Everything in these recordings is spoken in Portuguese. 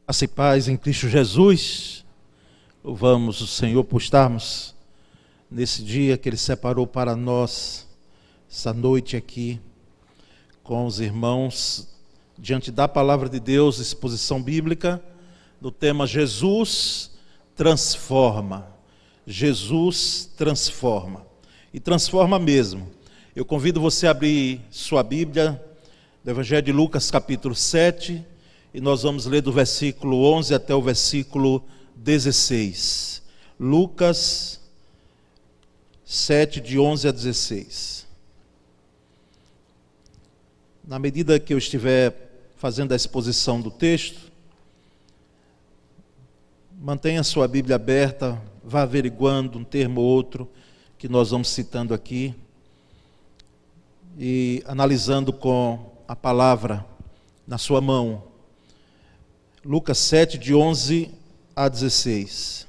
Graça e paz em Cristo Jesus. Louvamos o Senhor por estarmos nesse dia que Ele separou para nós, essa noite aqui, com os irmãos, diante da Palavra de Deus, exposição bíblica, do tema Jesus transforma. Jesus transforma. E transforma mesmo. Eu convido você a abrir sua Bíblia, do Evangelho de Lucas, capítulo 7, e nós vamos ler do versículo 11 até o versículo 16. Lucas 7, de 11 a 16. Na medida que eu estiver fazendo a exposição do texto, mantenha a sua Bíblia aberta, vá averiguando um termo ou outro que nós vamos citando aqui e analisando com a palavra na sua mão. Lucas 7, de 11 a 16.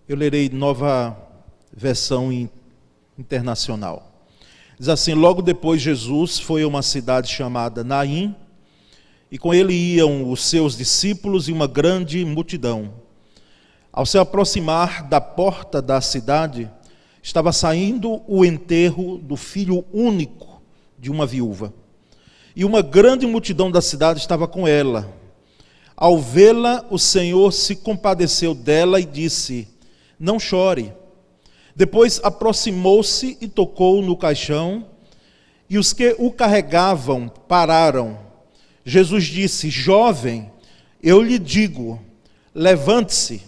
Eu lerei nova versão internacional. Diz assim: logo depois Jesus foi a uma cidade chamada Naim, e com ele iam os seus discípulos e uma grande multidão. Ao se aproximar da porta da cidade, estava saindo o enterro do filho único de uma viúva. E uma grande multidão da cidade estava com ela. Ao vê-la, o Senhor se compadeceu dela e disse: não chore. Depois aproximou-se e tocou no caixão, e os que o carregavam pararam. Jesus disse: jovem, eu lhe digo, levante-se.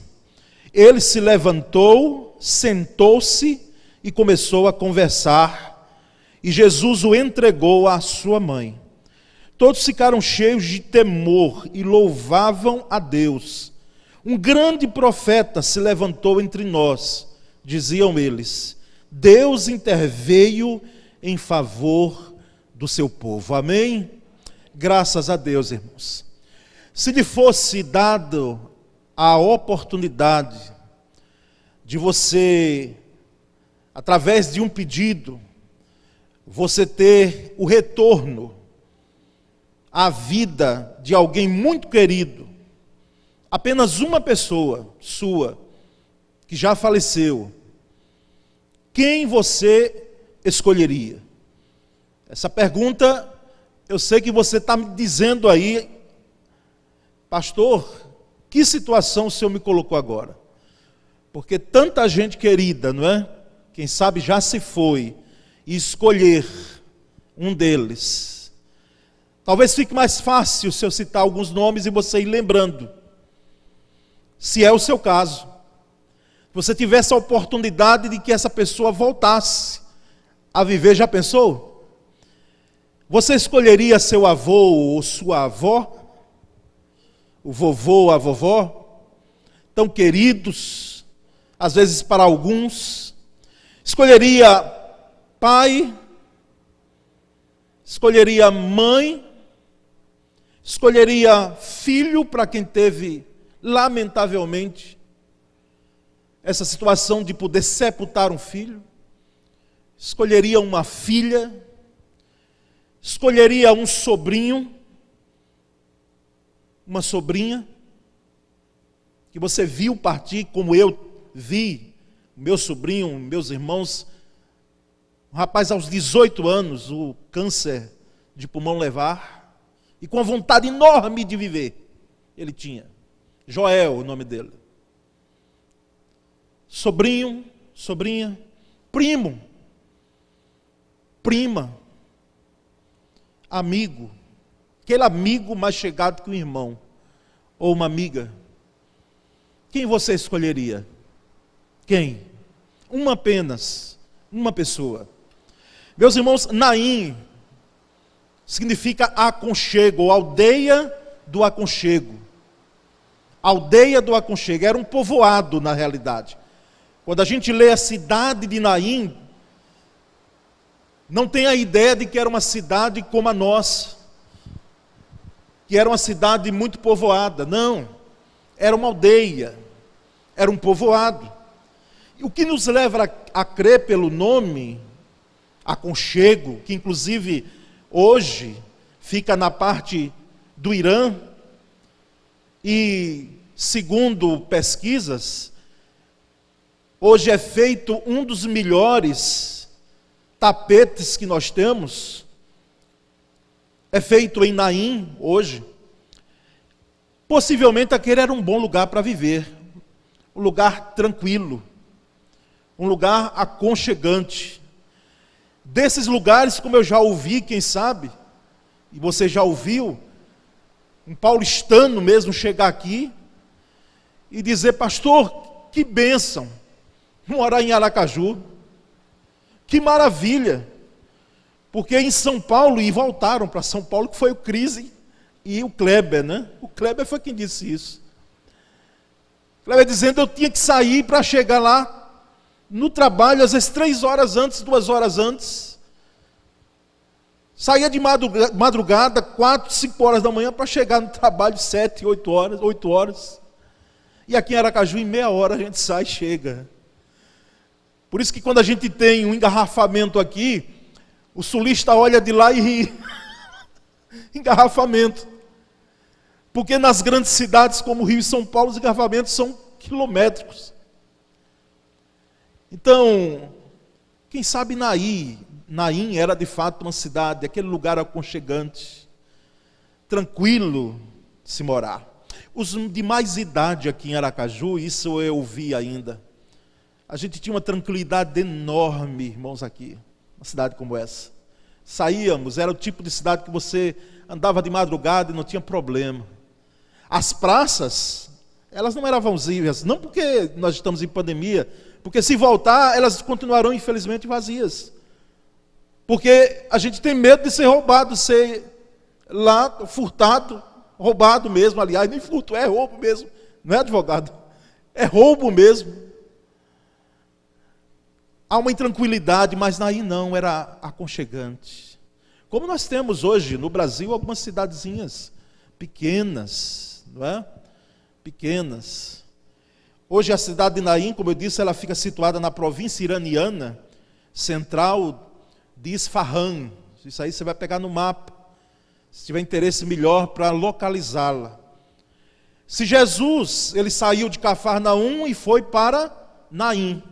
Ele se levantou, sentou-se e começou a conversar, e Jesus o entregou à sua mãe. Todos ficaram cheios de temor e louvavam a Deus. Um grande profeta se levantou entre nós, diziam eles. Deus interveio em favor do seu povo. Amém? Graças a Deus, irmãos. Se lhe fosse dado a oportunidade de você, através de um pedido, você ter o retorno à vida de alguém muito querido, apenas uma pessoa sua, que já faleceu, quem você escolheria? Essa pergunta, eu sei que você está me dizendo aí, pastor, que situação o senhor me colocou agora? Porque tanta gente querida, não é? Quem sabe já se foi, e escolher um deles. Talvez fique mais fácil se eu citar alguns nomes e você ir lembrando. Se é o seu caso. Você tivesse a oportunidade de que essa pessoa voltasse a viver, já pensou? Você escolheria seu avô ou sua avó? O vovô ou a vovó? Tão queridos, às vezes para alguns. Escolheria pai? Escolheria mãe? Escolheria filho, para quem teve, lamentavelmente, essa situação de poder sepultar um filho? Escolheria uma filha? Escolheria um sobrinho? Uma sobrinha? Que você viu partir, como eu vi, meu sobrinho, meus irmãos, um rapaz aos 18 anos, o câncer de pulmão levar, e com a vontade enorme de viver, ele tinha. Joel, o nome dele. Sobrinho, sobrinha, primo, prima, amigo, aquele amigo mais chegado que um irmão, ou uma amiga. Quem você escolheria? Quem? Uma apenas, uma pessoa. Meus irmãos, Naim significa aconchego, ou aldeia do aconchego. Aldeia do aconchego, era um povoado na realidade. Quando a gente lê a cidade de Naim, não tem a ideia de que era uma cidade como a nossa, que era uma cidade muito povoada. Não, era uma aldeia, era um povoado. E o que nos leva a crer pelo nome, aconchego, que inclusive hoje fica na parte do Irã, e segundo pesquisas, hoje é feito um dos melhores tapetes que nós temos, é feito em Naim hoje. Possivelmente aquele era um bom lugar para viver, um lugar tranquilo, um lugar aconchegante. Desses lugares, como eu já ouvi, quem sabe, e você já ouviu, um paulistano mesmo chegar aqui e dizer: pastor, que bênção morar em Aracaju, que maravilha, porque em São Paulo, e voltaram para São Paulo, que foi o Crise e o Kleber, né? O Kleber foi quem disse isso. O Kleber dizendo: eu tinha que sair para chegar lá no trabalho, às vezes 3 horas antes, 2 horas antes. Saía de madrugada, 4, 5 horas da manhã, para chegar no trabalho 7, 8 horas. E aqui em Aracaju, em meia hora, a gente sai e chega. Por isso que quando a gente tem um engarrafamento aqui, o sulista olha de lá e ri. Engarrafamento. Porque nas grandes cidades como Rio e São Paulo, os engarrafamentos são quilométricos. Então, quem sabe Naim era de fato uma cidade, aquele lugar aconchegante, tranquilo de se morar. Os de mais idade aqui em Aracaju, isso eu ouvi ainda. A gente tinha uma tranquilidade enorme, irmãos, aqui, uma cidade como essa. Saíamos, era o tipo de cidade que você andava de madrugada e não tinha problema. As praças, elas não eram vazias, não porque nós estamos em pandemia, porque se voltar, elas continuarão infelizmente vazias. Porque a gente tem medo de ser roubado, ser lá furtado, roubado mesmo, aliás, nem furto, é roubo mesmo, não é advogado, é roubo mesmo. Há uma intranquilidade, mas Naim não, era aconchegante. Como nós temos hoje no Brasil algumas cidadezinhas pequenas, não é? Pequenas. Hoje a cidade de Naim, como eu disse, ela fica situada na província iraniana central de Isfahan. Isso aí você vai pegar no mapa, se tiver interesse melhor para localizá-la. Se Jesus, ele saiu de Cafarnaum e foi para Naim.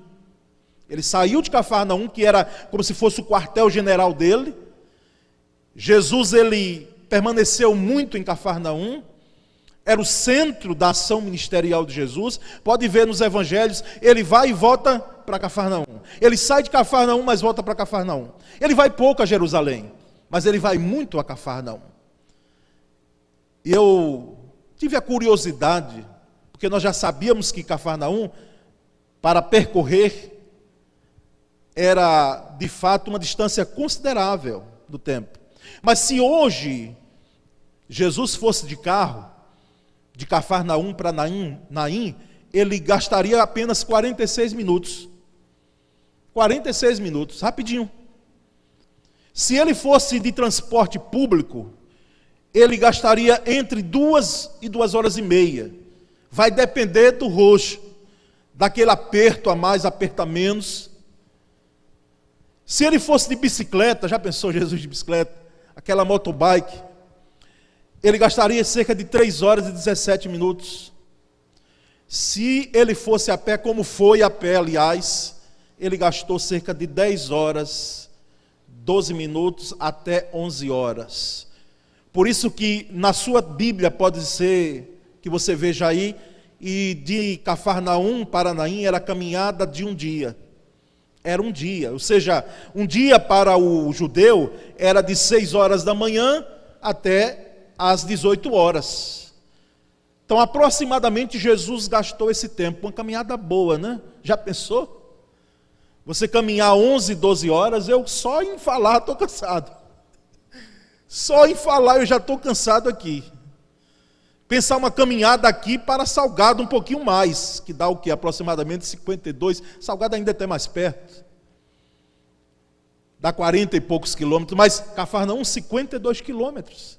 Ele saiu de Cafarnaum, que era como se fosse o quartel-general dele. Jesus, ele permaneceu muito em Cafarnaum, era o centro da ação ministerial de Jesus. Pode ver nos evangelhos, ele vai e volta para Cafarnaum. Ele sai de Cafarnaum, mas volta para Cafarnaum. Ele vai pouco a Jerusalém, mas ele vai muito a Cafarnaum. E eu tive a curiosidade, porque nós já sabíamos que Cafarnaum, para percorrer, era de fato uma distância considerável do tempo. Mas se hoje Jesus fosse de carro, de Cafarnaum para Naim, ele gastaria apenas 46 minutos. 46 minutos, rapidinho. Se ele fosse de transporte público, ele gastaria entre 2 e 2 horas e meia. Vai depender do roxo, daquele aperto a mais, aperto a menos. Se ele fosse de bicicleta, já pensou Jesus de bicicleta? Aquela motobike, ele gastaria cerca de 3 horas e 17 minutos. Se ele fosse a pé, como foi a pé, aliás, ele gastou cerca de 10 horas, 12 minutos até 11 horas. Por isso que na sua Bíblia pode ser que você veja aí, e de Cafarnaum para Naim era a caminhada de um dia. Era um dia, ou seja, um dia para o judeu era de 6 horas da manhã até às 18 horas. Então, aproximadamente, Jesus gastou esse tempo, uma caminhada boa, né? Já pensou? Você caminhar 11, 12 horas, eu só em falar estou cansado. Só em falar eu já estou cansado aqui. Pensar uma caminhada aqui para Salgado um pouquinho mais, que dá o quê? Aproximadamente 52, Salgado ainda é até mais perto. Dá 40 e poucos quilômetros, mas Cafarnaum 52 quilômetros.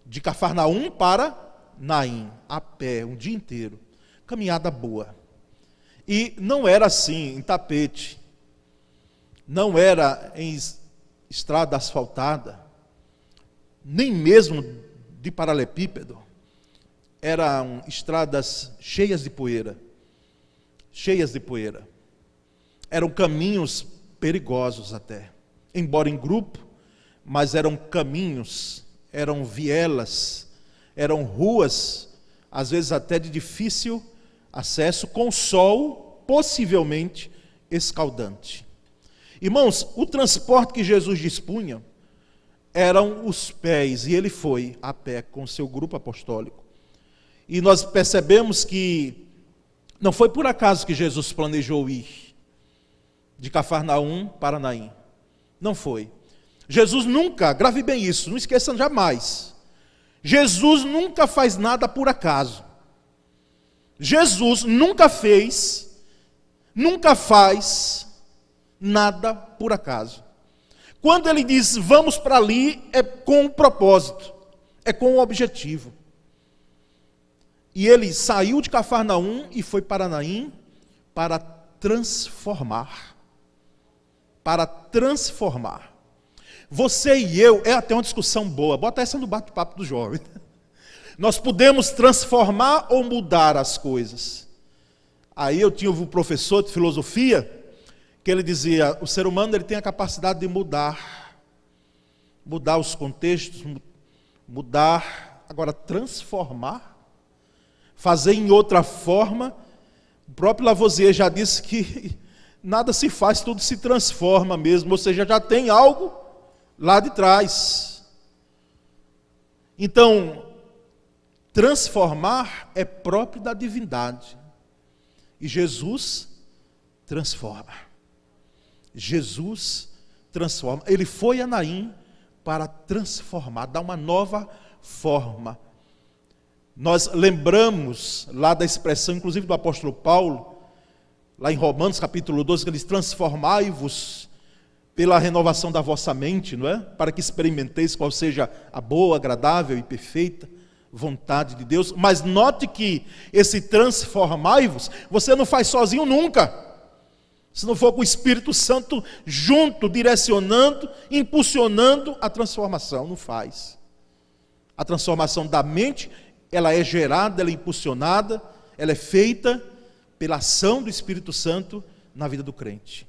De Cafarnaum para Naim, a pé, um dia inteiro. Caminhada boa. E não era assim, em tapete. Não era em estrada asfaltada. Nem mesmo de paralelepípedo, eram estradas cheias de poeira. Cheias de poeira. Eram caminhos perigosos até. Embora em grupo, mas eram caminhos, eram vielas, eram ruas, às vezes até de difícil acesso, com sol possivelmente escaldante. Irmãos, o transporte que Jesus dispunha eram os pés, e ele foi a pé com o seu grupo apostólico. E nós percebemos que não foi por acaso que Jesus planejou ir de Cafarnaum para Naim. Não foi. Jesus nunca, grave bem isso, não esqueçam jamais. Jesus nunca faz nada por acaso. Jesus nunca fez, nunca faz nada por acaso. Quando ele diz vamos para ali, é com um propósito, é com um objetivo. E ele saiu de Cafarnaum e foi para Naim para transformar. Para transformar. Você e eu, é até uma discussão boa, bota essa no bate-papo do jovem. Nós podemos transformar ou mudar as coisas. Aí eu tinha um professor de filosofia, que ele dizia, o ser humano ele tem a capacidade de mudar os contextos, mudar, agora transformar, fazer em outra forma. O próprio Lavoisier já disse que nada se faz, tudo se transforma mesmo, ou seja, já tem algo lá de trás. Então, transformar é próprio da divindade. E Jesus transforma. Jesus transforma. Ele foi a Naim para transformar, dar uma nova forma. Nós lembramos lá da expressão, inclusive do apóstolo Paulo, lá em Romanos capítulo 12, que ele diz, transformai-vos pela renovação da vossa mente, não é? Para que experimenteis qual seja a boa, agradável e perfeita vontade de Deus. Mas note que esse transformai-vos, você não faz sozinho nunca. Se não for com o Espírito Santo junto, direcionando, impulsionando a transformação, não faz. A transformação da mente, ela é gerada, ela é impulsionada, ela é feita pela ação do Espírito Santo na vida do crente.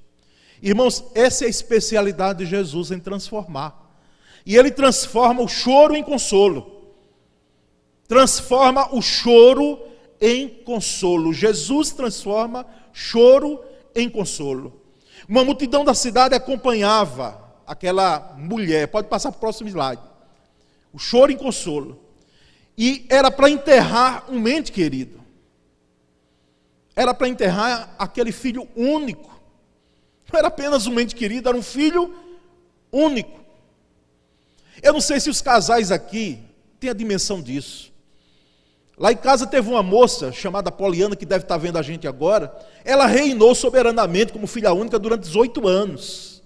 Irmãos, essa é a especialidade de Jesus em transformar. E ele transforma o choro em consolo. Transforma o choro em consolo. Jesus transforma choro em consolo. Uma multidão da cidade acompanhava aquela mulher. Pode passar para o próximo slide. O choro em consolo. E era para enterrar um ente querido. Era para enterrar aquele filho único. Não era apenas um ente querido, era um filho único. Eu não sei se os casais aqui têm a dimensão disso. Lá em casa teve uma moça chamada Poliana, que deve estar vendo a gente agora. Ela reinou soberanamente como filha única durante 18 anos.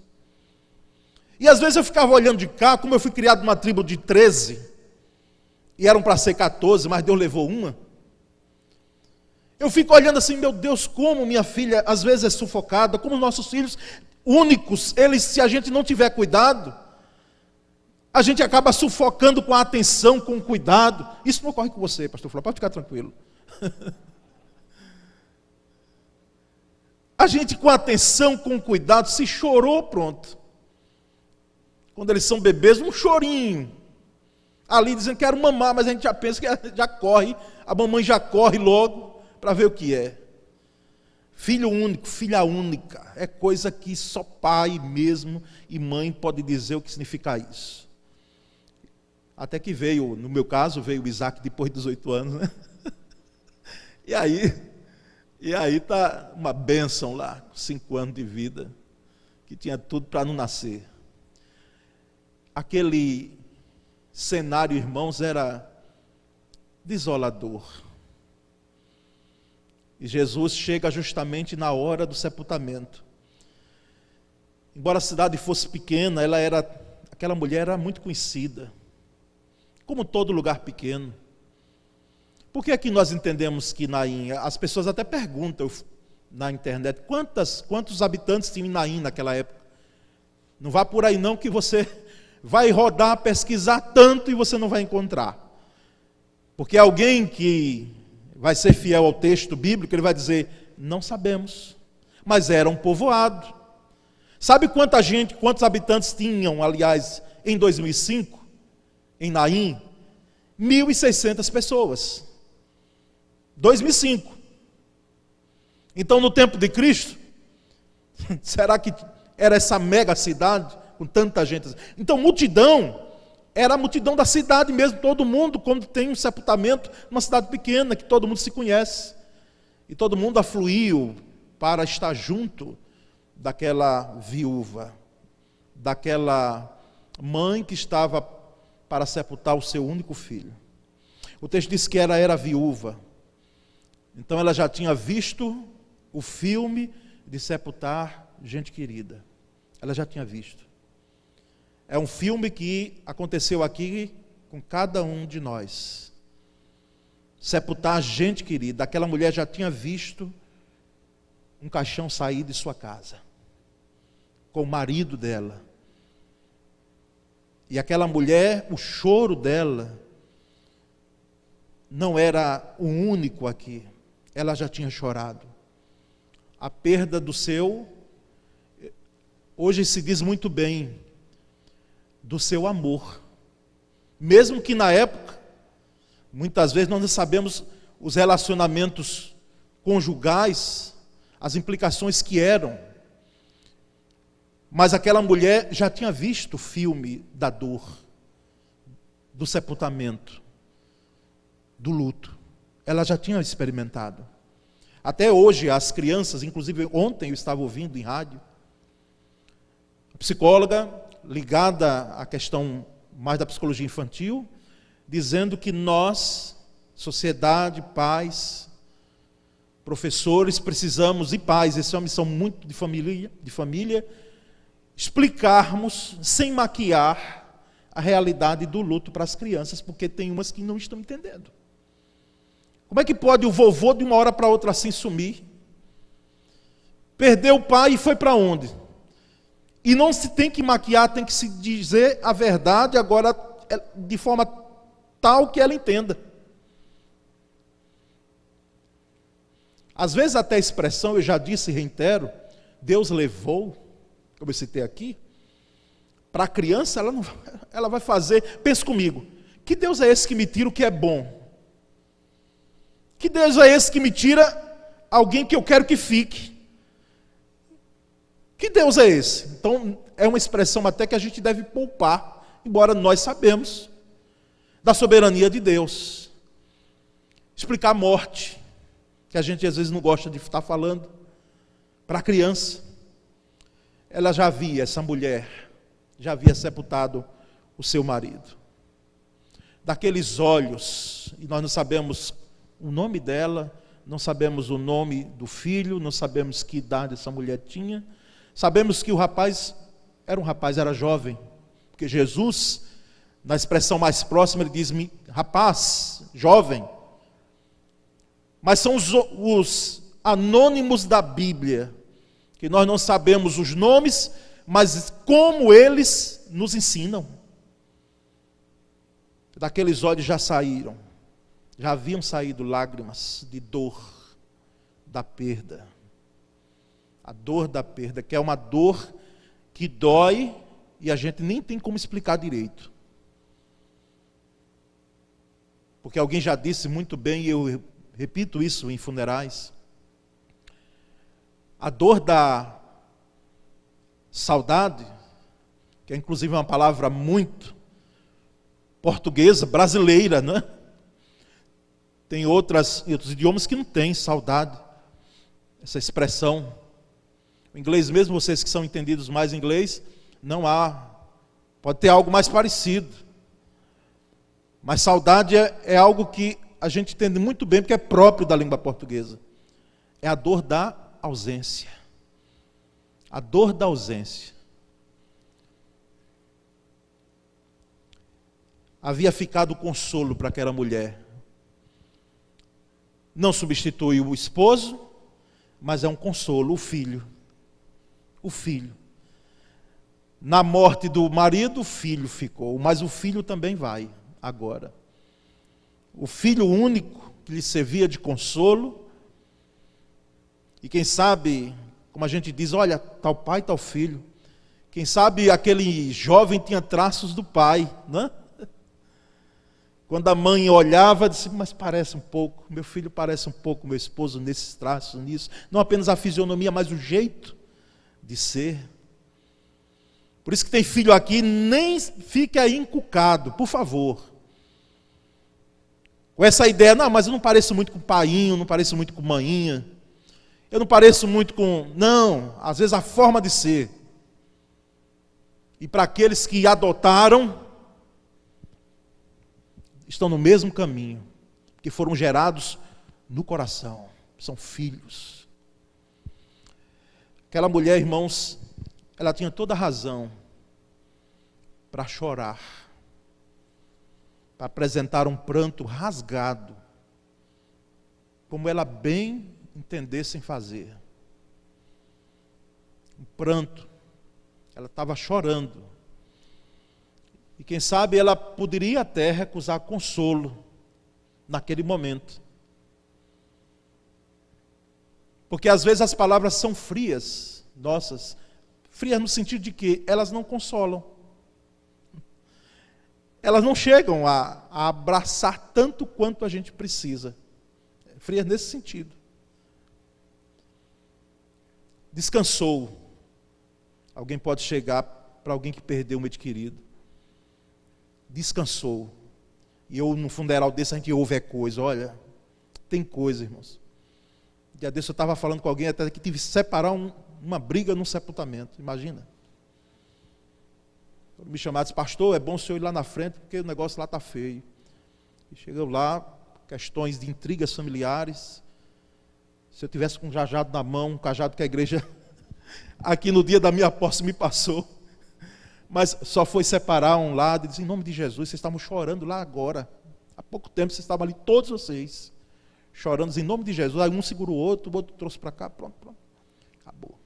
E às vezes eu ficava olhando de cá, como eu fui criado numa tribo de 13, e eram para ser 14, mas Deus levou uma. Eu fico olhando assim, meu Deus, como minha filha às vezes é sufocada, como nossos filhos únicos, eles, se a gente não tiver cuidado, a gente acaba sufocando com a atenção, com o cuidado. Isso não ocorre com você, pastor Flávio, pode ficar tranquilo. A gente com atenção, com cuidado, se chorou, pronto. Quando eles são bebês, um chorinho. Ali dizendo que quero mamar, mas a gente já pensa que já corre, a mamãe já corre logo para ver o que é. Filho único, filha única, é coisa que só pai mesmo e mãe pode dizer o que significa isso. Até que veio, no meu caso, veio o Isaac depois de 18 anos, né? E aí está uma bênção lá, 5 anos de vida, que tinha tudo para não nascer. Aquele cenário, irmãos, era desolador. E Jesus chega justamente na hora do sepultamento. Embora a cidade fosse pequena, aquela mulher era muito conhecida. Como todo lugar pequeno. Por que é que nós entendemos que Naim, as pessoas até perguntam na internet, quantos habitantes tinha em Naim naquela época? Não vá por aí não, que você vai rodar, pesquisar tanto e você não vai encontrar. Porque alguém que vai ser fiel ao texto bíblico, ele vai dizer, não sabemos, mas era um povoado. Sabe quanta gente, quantos habitantes tinham, aliás, em 2005, em Naim? 1.600 pessoas. 2005. Então, no tempo de Cristo, será que era essa mega cidade com tanta gente? Então, multidão era a multidão da cidade mesmo, todo mundo, quando tem um sepultamento, numa cidade pequena, que todo mundo se conhece. E todo mundo afluiu para estar junto daquela viúva, daquela mãe que estava para sepultar o seu único filho. O texto diz que ela era viúva. Então ela já tinha visto o filme de sepultar gente querida. Ela já tinha visto. É um filme que aconteceu aqui com cada um de nós. Sepultar gente querida. Aquela mulher já tinha visto um caixão sair de sua casa, com o marido dela. E aquela mulher, o choro dela, não era o único aqui. Ela já tinha chorado. A perda do seu, hoje se diz muito bem, do seu amor. Mesmo que na época, muitas vezes nós não sabemos os relacionamentos conjugais, as implicações que eram. Mas aquela mulher já tinha visto o filme da dor, do sepultamento, do luto. Ela já tinha experimentado. Até hoje as crianças, inclusive ontem eu estava ouvindo em rádio, a psicóloga ligada à questão mais da psicologia infantil, dizendo que nós, sociedade, pais, professores, precisamos, e pais, essa é uma missão muito de família, explicarmos, sem maquiar, a realidade do luto para as crianças, porque tem umas que não estão entendendo. Como é que pode o vovô de uma hora para outra assim sumir? Perdeu o pai e foi para onde? E não se tem que maquiar, tem que se dizer a verdade agora de forma tal que ela entenda. Às vezes até a expressão, eu já disse e reitero, Deus levou, como eu citei aqui, para a criança, ela vai fazer, pense comigo, que Deus é esse que me tira o que é bom? Que Deus é esse que me tira alguém que eu quero que fique? Que Deus é esse? Então, é uma expressão até que a gente deve poupar, embora nós sabemos da soberania de Deus. Explicar a morte, que a gente às vezes não gosta de estar falando, para a criança. Ela já havia, essa mulher, já havia sepultado o seu marido. Daqueles olhos, e nós não sabemos o nome dela, não sabemos o nome do filho, não sabemos que idade essa mulher tinha. Sabemos que o rapaz, era jovem, porque Jesus, na expressão mais próxima, ele diz, rapaz, jovem. Mas são os anônimos da Bíblia, que nós não sabemos os nomes, mas como eles nos ensinam. Daqueles olhos já saíram, já haviam saído lágrimas de dor da perda. A dor da perda, que é uma dor que dói e a gente nem tem como explicar direito. Porque alguém já disse muito bem, e eu repito isso em funerais, a dor da saudade, que é inclusive uma palavra muito portuguesa, brasileira, né? Tem outros idiomas que não têm saudade, essa expressão. O inglês mesmo, vocês que são entendidos mais em inglês, não há. Pode ter algo mais parecido. Mas saudade é algo que a gente entende muito bem, porque é próprio da língua portuguesa. É a dor da ausência. A dor da ausência. Havia ficado consolo para aquela mulher. Não substitui o esposo, mas é um consolo, o filho. O filho. Na morte do marido, o filho ficou, mas o filho também vai agora. o filho único que lhe servia de consolo. E quem sabe, como a gente diz, olha, tal pai, tal filho. Quem sabe aquele jovem tinha traços do pai, né? Quando a mãe olhava, disse, mas parece um pouco, meu filho parece um pouco meu esposo nesses traços, nisso. Não apenas a fisionomia, mas o jeito de ser. Por isso que tem filho aqui, nem fique aí encucado, por favor. Com essa ideia, não, mas eu não pareço muito com o painho, não pareço muito com maninha. Eu não pareço muito com... Não, às vezes a forma de ser. E para aqueles que adotaram, estão no mesmo caminho, que foram gerados no coração, são filhos. Aquela mulher, irmãos, ela tinha toda a razão para chorar, para apresentar um pranto rasgado, como ela bem entendesse em fazer. Um pranto, ela estava chorando. E quem sabe ela poderia até recusar consolo naquele momento. Porque às vezes as palavras são frias, nossas, frias no sentido de que elas não consolam. Elas não chegam a abraçar tanto quanto a gente precisa. Frias nesse sentido. Descansou. Alguém pode chegar para alguém que perdeu um ente querido. Descansou. E eu, no funeral desse, a gente ouve coisa. Olha, tem coisa, irmãos. Dia desse eu estava falando com alguém até que tive que separar uma briga num sepultamento. Imagina. Me chamaram e disse, pastor, é bom o senhor ir lá na frente, porque o negócio lá está feio. E chegou lá, questões de intrigas familiares. Se eu tivesse com um cajado na mão, um cajado que a igreja, aqui no dia da minha posse, me passou. Mas só foi separar um lado e disse, em nome de Jesus, vocês estavam chorando lá agora. Há pouco tempo vocês estavam ali, todos vocês, chorando em nome de Jesus. Aí um segurou o outro trouxe para cá, pronto. Acabou.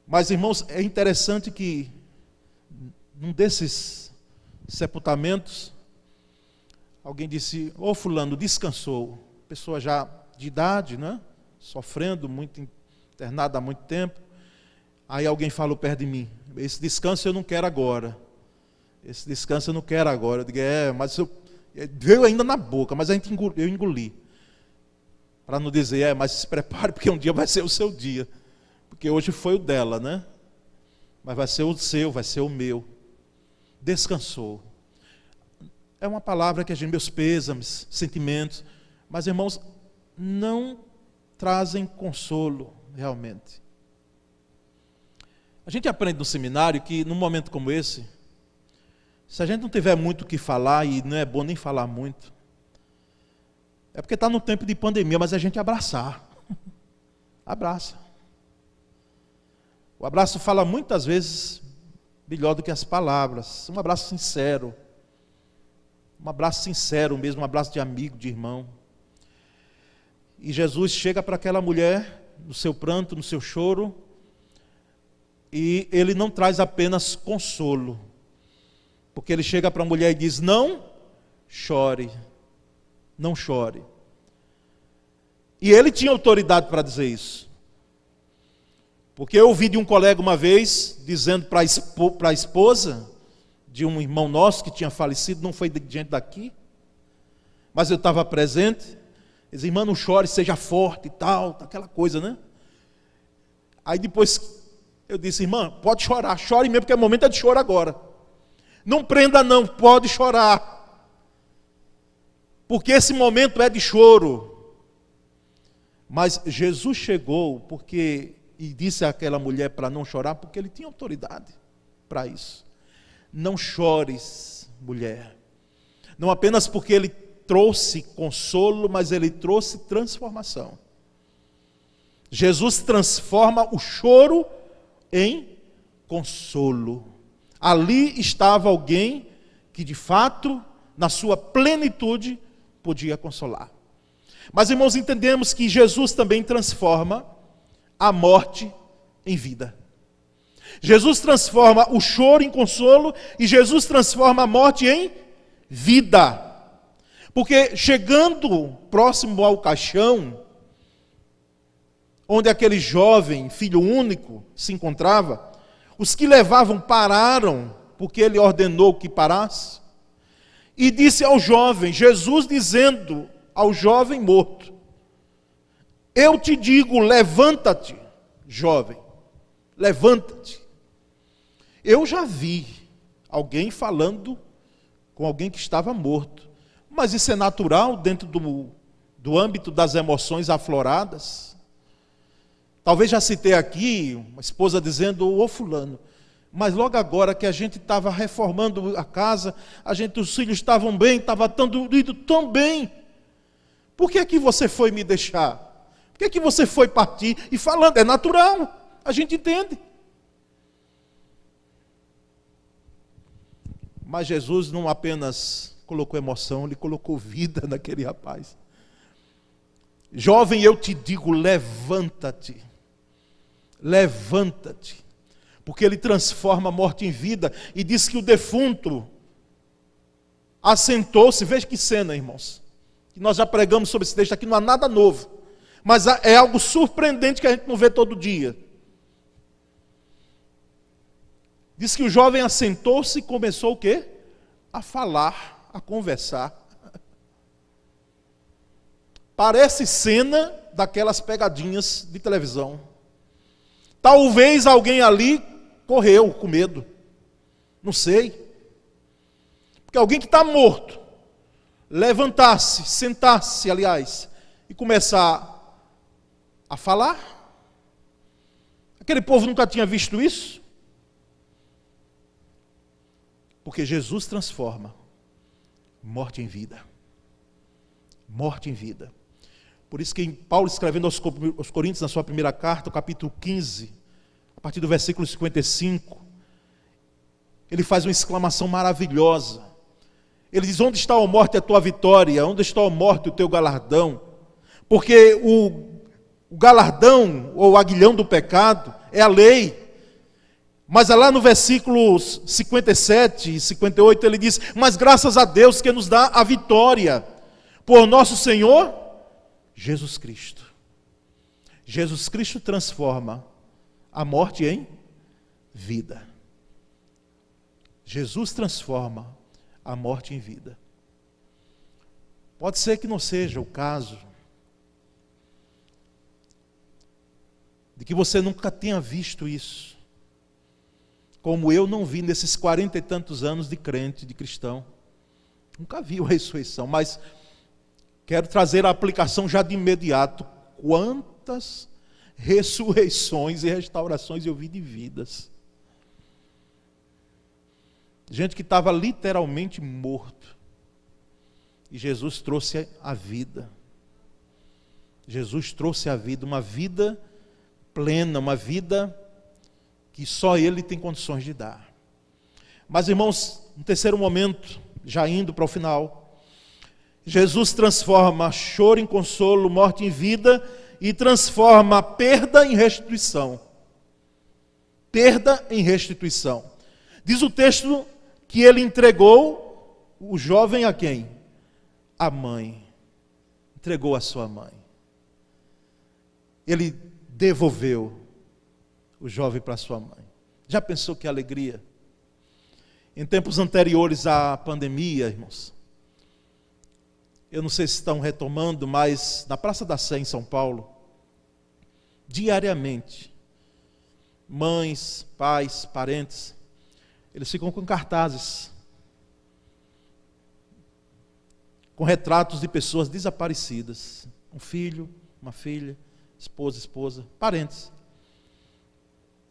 Mas, irmãos, é interessante que num desses sepultamentos, alguém disse, ô fulano, descansou. Pessoa já de idade, né? Sofrendo, muito internada há muito tempo. Aí alguém falou perto de mim, esse descanso eu não quero agora. Esse descanso eu não quero agora. Eu digo, mas veio ainda na boca, mas eu engoli. Para não dizer, mas se prepare, porque um dia vai ser o seu dia. Porque hoje foi o dela, né? Mas vai ser o seu, vai ser o meu. Descansou. É uma palavra que a gente, meus pêsames, sentimentos, mas irmãos, não trazem consolo realmente. A gente aprende no seminário que num momento como esse, se a gente não tiver muito o que falar, e não é bom nem falar muito, é porque está no tempo de pandemia, mas a gente abraçar. Abraça. O abraço fala muitas vezes melhor do que as palavras. Um abraço sincero. Um abraço sincero mesmo, um abraço de amigo, de irmão. E Jesus chega para aquela mulher, no seu pranto, no seu choro, e ele não traz apenas consolo, porque ele chega para a mulher e diz, não chore, não chore. E ele tinha autoridade para dizer isso. Porque eu ouvi de um colega uma vez, dizendo para a esposa de um irmão nosso que tinha falecido, não foi diante daqui, mas eu estava presente, ele disse, irmã, não chore, seja forte e tal, aquela coisa, né? Aí depois eu disse, irmã, pode chorar, chore mesmo, porque o momento é de choro agora. Não prenda não, pode chorar. Porque esse momento é de choro. Mas Jesus chegou e disse àquela mulher para não chorar, porque ele tinha autoridade para isso. Não chores, mulher. Não apenas porque ele trouxe consolo, mas ele trouxe transformação. Jesus transforma o choro em consolo. Ali estava alguém que de fato, na sua plenitude, podia consolar. Mas, irmãos, entendemos que Jesus também transforma a morte em vida. Jesus transforma o choro em consolo e Jesus transforma a morte em vida. Porque chegando próximo ao caixão, onde aquele jovem, filho único, se encontrava, os que levavam pararam, porque ele ordenou que parasse, e disse ao jovem, Jesus dizendo ao jovem morto, eu te digo, levanta-te, jovem, levanta-te. Eu já vi alguém falando com alguém que estava morto, mas isso é natural dentro do âmbito das emoções afloradas. Talvez já citei aqui uma esposa dizendo, ô fulano, mas logo agora que a gente estava reformando a casa, os filhos estavam bem, estava indo tão bem. Por que é que você foi me deixar? Por que é que você foi partir? E falando, é natural, a gente entende. Mas Jesus não apenas colocou emoção, ele colocou vida naquele rapaz. Jovem, eu te digo, levanta-te. Levanta-te. Porque ele transforma a morte em vida. E diz que o defunto assentou-se. Veja que cena, irmãos. Que nós já pregamos sobre esse texto aqui, não há nada novo. Mas é algo surpreendente que a gente não vê todo dia. Diz que o jovem assentou-se e começou o quê? A falar, a conversar. Parece cena daquelas pegadinhas de televisão. Talvez alguém ali correu com medo. Não sei. Porque alguém que está morto, levantar-se, sentar-se, aliás, e começar a falar. Aquele povo nunca tinha visto isso. Porque Jesus transforma morte em vida. Morte em vida. Por isso que Paulo, escrevendo aos Coríntios, na sua primeira carta, o capítulo 15, a partir do versículo 55, ele faz uma exclamação maravilhosa. Ele diz, onde está a morte a tua vitória? Onde está a morte o teu galardão? Porque o galardão, ou o aguilhão do pecado, é a lei. Mas lá no versículos 57 e 58 ele diz, mas graças a Deus que nos dá a vitória, por nosso Senhor, Jesus Cristo. Jesus Cristo transforma a morte em vida. Jesus transforma a morte em vida. Pode ser que não seja o caso de que você nunca tenha visto isso, como eu não vi nesses 40 e tantos anos de crente, de cristão. Nunca vi a ressurreição, mas quero trazer a aplicação já de imediato. Quantas ressurreições e restaurações eu vi de vidas. Gente que estava literalmente morto. E Jesus trouxe a vida. Jesus trouxe a vida, uma vida plena, uma vida que só Ele tem condições de dar. Mas, irmãos, no terceiro momento, já indo para o final, Jesus transforma choro em consolo, morte em vida e transforma perda em restituição. Perda em restituição. Diz o texto que ele entregou o jovem a quem? A mãe. Entregou a sua mãe. Ele devolveu o jovem para sua mãe. Já pensou que alegria? Em tempos anteriores à pandemia, irmãos, eu não sei se estão retomando, mas na Praça da Sé, em São Paulo, diariamente, mães, pais, parentes, eles ficam com cartazes, com retratos de pessoas desaparecidas, um filho, uma filha, esposa, parentes.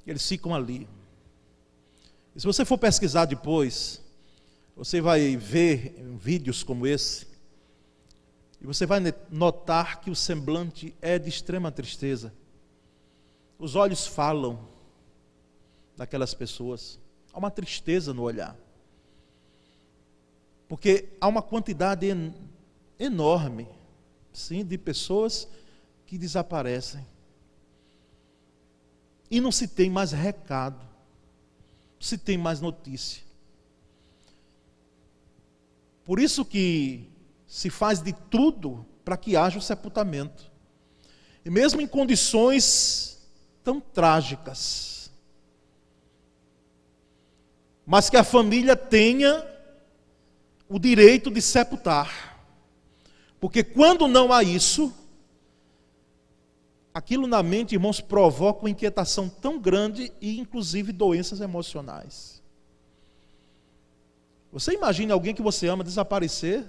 Eles ficam ali. E se você for pesquisar depois, você vai ver vídeos como esse, e você vai notar que o semblante é de extrema tristeza. Os olhos falam daquelas pessoas. Há uma tristeza no olhar. Porque há uma quantidade enorme, sim, de pessoas que desaparecem. E não se tem mais recado, não se tem mais notícia. Por isso que se faz de tudo para que haja o sepultamento. E mesmo em condições tão trágicas, mas que a família tenha o direito de sepultar. Porque quando não há isso, aquilo na mente, irmãos, provoca uma inquietação tão grande e inclusive doenças emocionais. Você imagina alguém que você ama desaparecer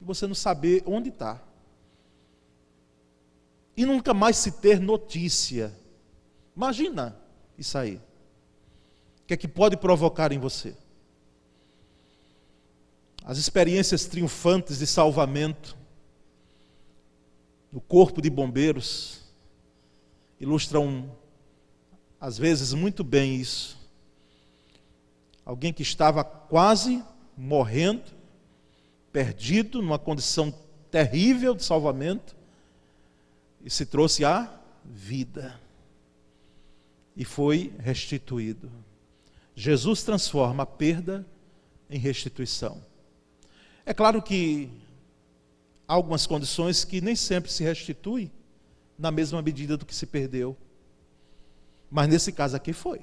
e você não saber onde está. E nunca mais se ter notícia. Imagina isso aí. O que é que pode provocar em você? As experiências triunfantes de salvamento no corpo de bombeiros ilustram, às vezes, muito bem isso. Alguém que estava quase morrendo, perdido, numa condição terrível de salvamento, e se trouxe à vida, e foi restituído. Jesus transforma a perda em restituição. É claro que há algumas condições que nem sempre se restituem na mesma medida do que se perdeu. Mas nesse caso aqui foi.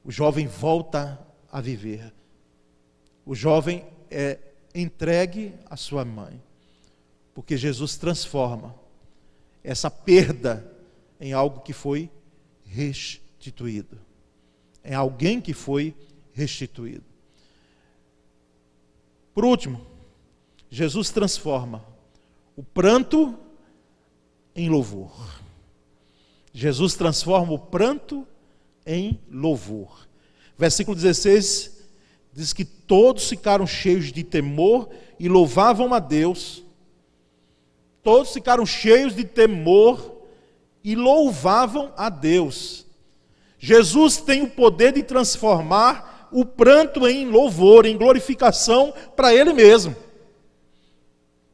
O jovem volta a viver. O jovem é entregue à sua mãe. Porque Jesus transforma essa perda em algo que foi restituído. Em alguém que foi restituído. Por último, Jesus transforma o pranto em louvor. Jesus transforma o pranto em louvor. Versículo 16 diz que todos ficaram cheios de temor e louvavam a Deus. Todos ficaram cheios de temor e louvavam a Deus. Jesus tem o poder de transformar o pranto em louvor, em glorificação para Ele mesmo.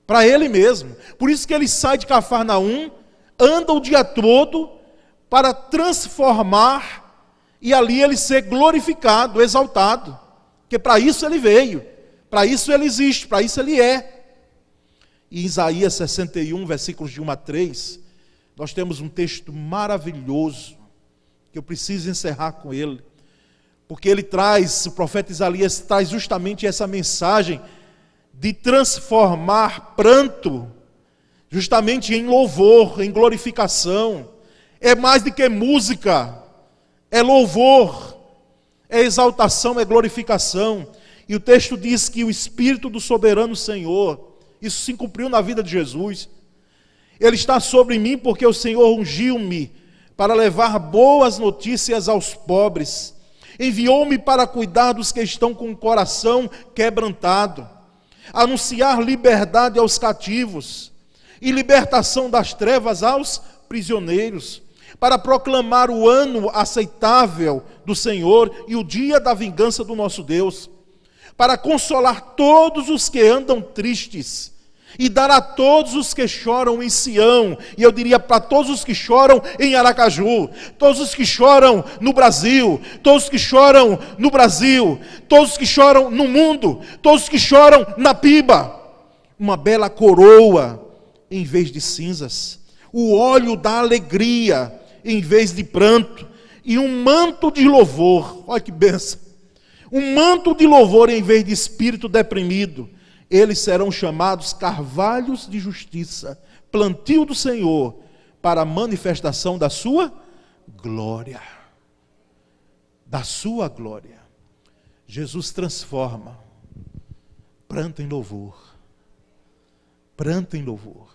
Para Ele mesmo. Por isso que Ele sai de Cafarnaum, anda o dia todo para transformar e ali Ele ser glorificado, exaltado. Porque para isso Ele veio, para isso Ele existe, para isso Ele é. E em Isaías 61, versículos de 1 a 3, nós temos um texto maravilhoso, que eu preciso encerrar com ele, porque ele traz, o profeta Isaías traz justamente essa mensagem de transformar pranto, justamente em louvor, em glorificação. É mais do que música, é louvor, é exaltação, é glorificação. E o texto diz que o Espírito do soberano Senhor, isso se cumpriu na vida de Jesus, Ele está sobre mim porque o Senhor ungiu-me para levar boas notícias aos pobres, enviou-me para cuidar dos que estão com o coração quebrantado, anunciar liberdade aos cativos e libertação das trevas aos prisioneiros, para proclamar o ano aceitável do Senhor e o dia da vingança do nosso Deus, para consolar todos os que andam tristes e dar a todos os que choram em Sião, e eu diria para todos os que choram em Aracaju, todos os que choram no Brasil, todos os que choram no Brasil, todos os que choram no mundo, todos os que choram na Piba, uma bela coroa em vez de cinzas, o óleo da alegria em vez de pranto, e um manto de louvor. Olha que bênção, um manto de louvor em vez de espírito deprimido. Eles serão chamados carvalhos de justiça, plantio do Senhor, para a manifestação da sua glória. Da sua glória. Jesus transforma pranto em louvor. Pranto em louvor.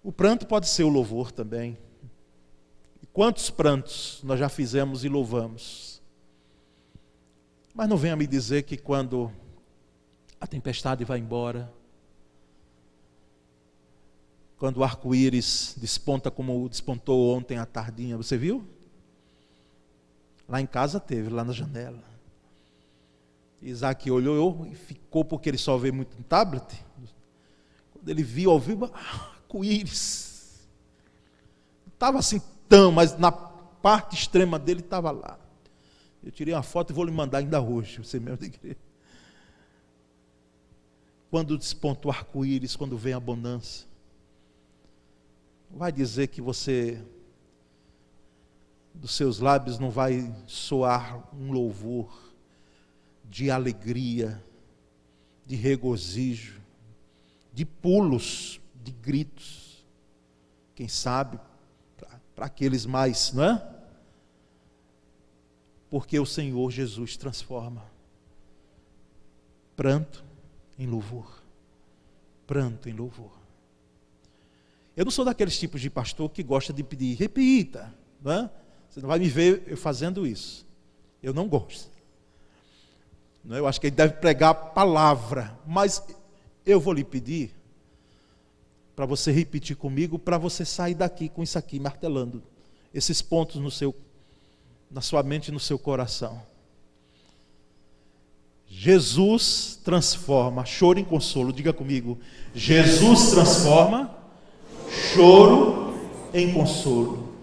O pranto pode ser o louvor também. E quantos prantos nós já fizemos e louvamos? Mas não venha me dizer que quando a tempestade vai embora, quando o arco-íris desponta como despontou ontem à tardinha, você viu? Lá em casa teve, lá na janela. Isaac olhou e ficou, porque ele só vê muito no tablet. Quando ele viu ao vivo, arco-íris. Não estava assim tão, mas na parte extrema dele estava lá. Eu tirei uma foto e vou lhe mandar ainda hoje, você mesmo da igreja. quando desponta o arco-íris, quando vem a bonança. Vai dizer que você, dos seus lábios não vai soar um louvor de alegria, de regozijo, de pulos, de gritos. Quem sabe, para aqueles mais, não é? Porque o Senhor Jesus transforma pranto em louvor. Pranto em louvor. Eu não sou daqueles tipos de pastor que gosta de pedir, repita, não é? Você não vai me ver eu fazendo isso. Eu não gosto. Não é? Eu acho que ele deve pregar a palavra, mas eu vou lhe pedir para você repetir comigo, para você sair daqui com isso aqui, martelando esses pontos na sua mente e no seu coração. Jesus transforma choro em consolo. Diga comigo: Jesus transforma choro em consolo.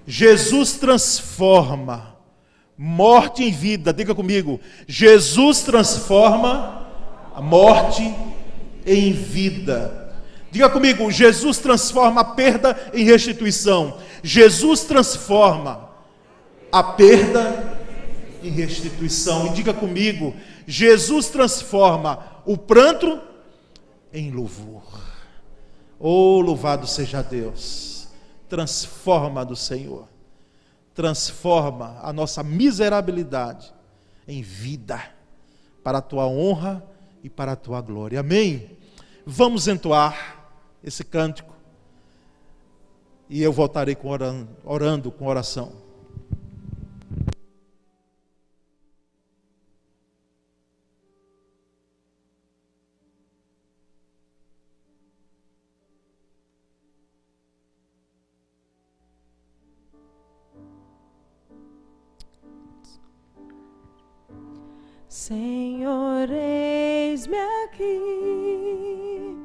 Jesus transforma morte em vida. Diga comigo: Jesus transforma a morte em vida. Diga comigo: Jesus transforma a perda em restituição. Jesus transforma a perda em restituição. E diga comigo: Jesus transforma o pranto em louvor. Oh, louvado seja Deus. Transforma do Senhor. Transforma a nossa miserabilidade em vida, para a tua honra e para a tua glória. Amém? Vamos entoar esse cântico e eu voltarei orando com oração. Senhor, eis-me aqui,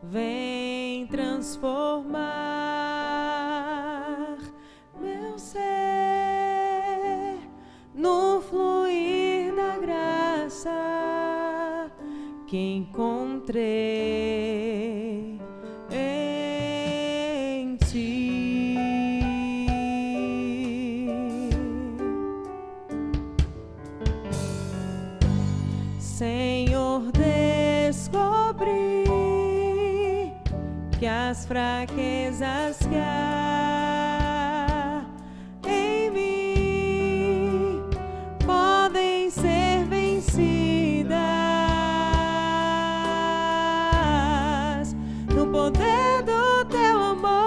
vem transformar meu ser no fluir da graça que encontrei em ti. Senhor, descobri que as fraquezas que há em mim podem ser vencidas no poder do teu amor.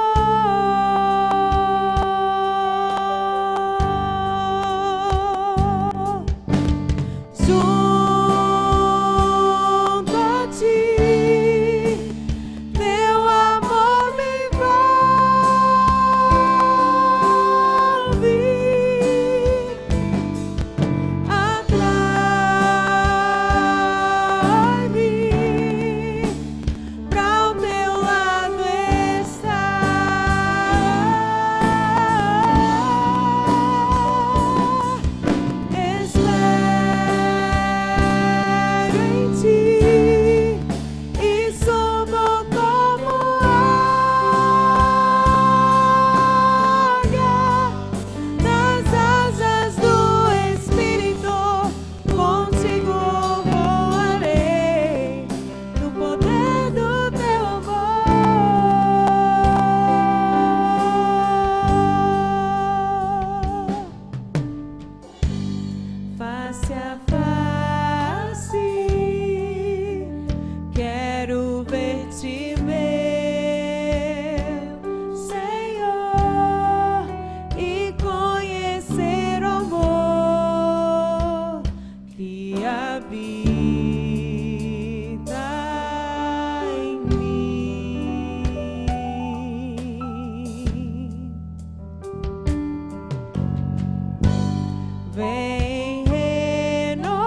Vem renovar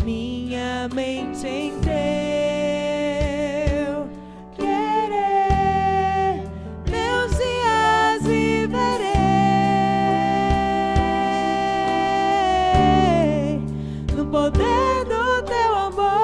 minha mente em teu querer, meus dias viverei no poder do teu amor.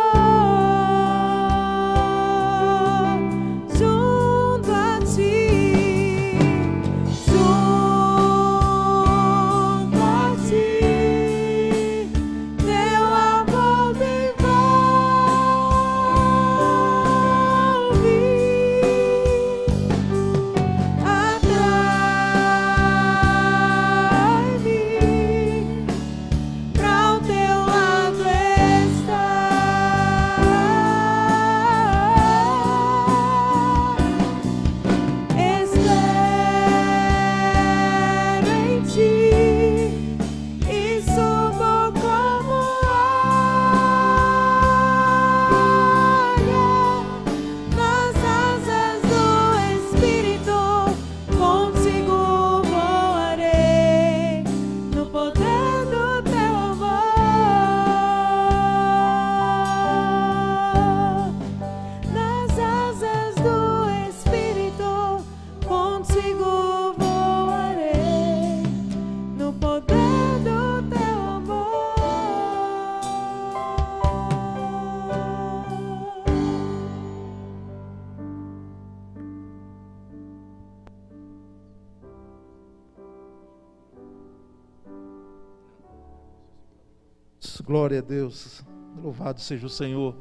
glória a Deus, louvado seja o Senhor.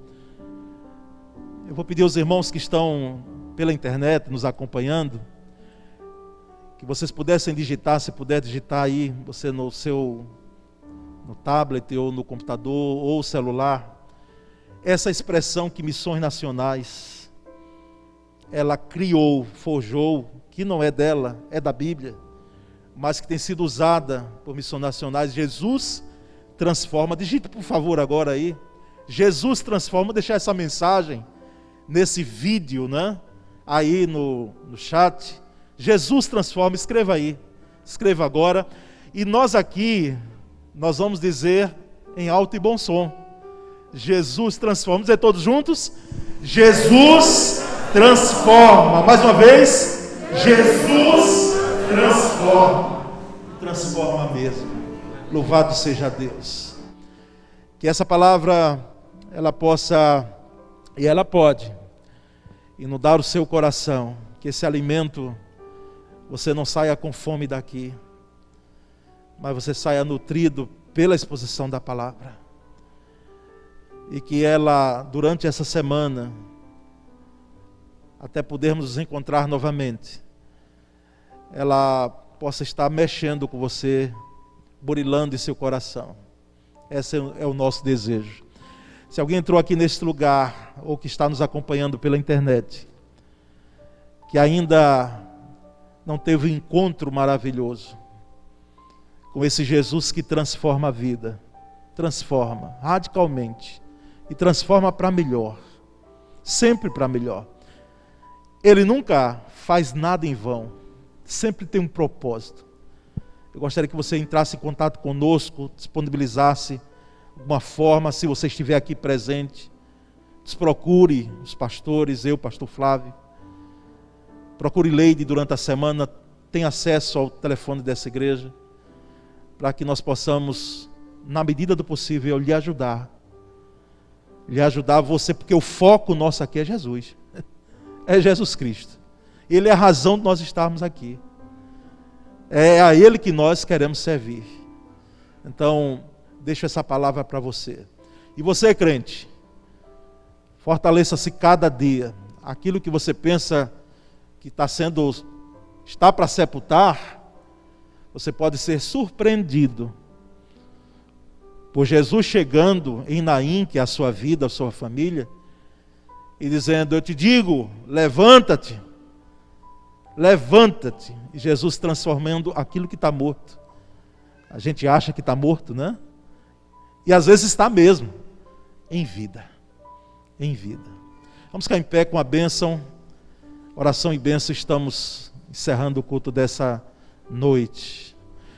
Eu vou pedir aos irmãos que estão pela internet nos acompanhando, que vocês pudessem digitar, se puder digitar aí, você no tablet ou no computador ou celular, essa expressão que Missões Nacionais, ela criou, forjou, que não é dela, é da Bíblia, mas que tem sido usada por Missões Nacionais. Jesus transforma. Digite por favor agora aí, Jesus transforma. Vou deixar essa mensagem nesse vídeo, né? Aí no chat. Jesus transforma, escreva aí, escreva agora. E nós aqui, nós vamos dizer em alto e bom som, Jesus transforma. Vamos dizer todos juntos? Jesus transforma. Mais uma vez, Jesus transforma. Transforma mesmo. Louvado seja Deus. Que essa palavra, ela possa, e ela pode, inundar o seu coração. Que esse alimento, você não saia com fome daqui, mas você saia nutrido pela exposição da palavra. E que ela, durante essa semana, até podermos nos encontrar novamente, ela possa estar mexendo com você, burilando em seu coração. Esse é o nosso desejo. Se alguém entrou aqui neste lugar, ou que está nos acompanhando pela internet, que ainda não teve um encontro maravilhoso com esse Jesus que transforma a vida, transforma radicalmente, e transforma para melhor, sempre para melhor. Ele nunca faz nada em vão, sempre tem um propósito. Eu gostaria que você entrasse em contato conosco, disponibilizasse alguma forma, se você estiver aqui presente, nos procure os pastores, eu, pastor Flávio, procure Leide durante a semana, tem acesso ao telefone dessa igreja, para que nós possamos, na medida do possível, lhe ajudar você, porque o foco nosso aqui é Jesus, é Jesus Cristo. Ele é a razão de nós estarmos aqui. É a Ele que nós queremos servir. Então, deixo essa palavra para você. E você, crente, fortaleça-se cada dia. Aquilo que você pensa que está para sepultar, você pode ser surpreendido por Jesus chegando em Naim, que é a sua vida, a sua família, e dizendo: eu te digo, levanta-te. Levanta-te. E Jesus transformando aquilo que está morto. A gente acha que está morto, né? E às vezes está mesmo. Em vida. Em vida. Vamos ficar em pé com a bênção. Oração e bênção. Estamos encerrando o culto dessa noite.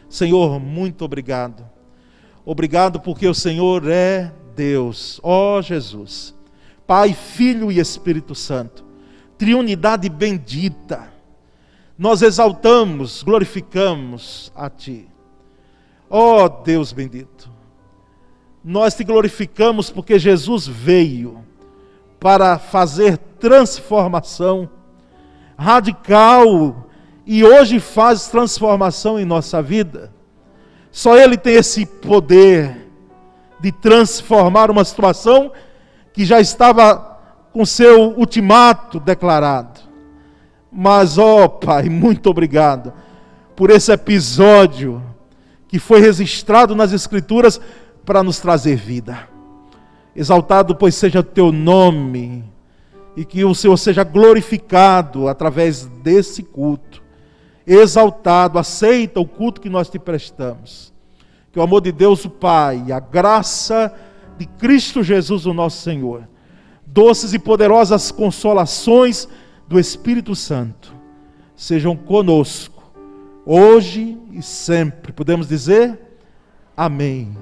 Senhor, muito obrigado. Obrigado porque o Senhor é Deus. Ó Jesus. Pai, Filho e Espírito Santo. Triunidade bendita. Nós exaltamos, glorificamos a Ti. Ó Deus bendito, nós Te glorificamos porque Jesus veio para fazer transformação radical e hoje faz transformação em nossa vida. Só Ele tem esse poder de transformar uma situação que já estava com seu ultimato declarado. Mas, ó Pai, muito obrigado por esse episódio que foi registrado nas Escrituras para nos trazer vida. Exaltado, pois, seja o Teu nome e que o Senhor seja glorificado através desse culto. Exaltado, aceita o culto que nós Te prestamos. Que o amor de Deus, o Pai, a graça de Cristo Jesus, o nosso Senhor, doces e poderosas consolações do Espírito Santo sejam conosco, hoje e sempre. Podemos dizer amém.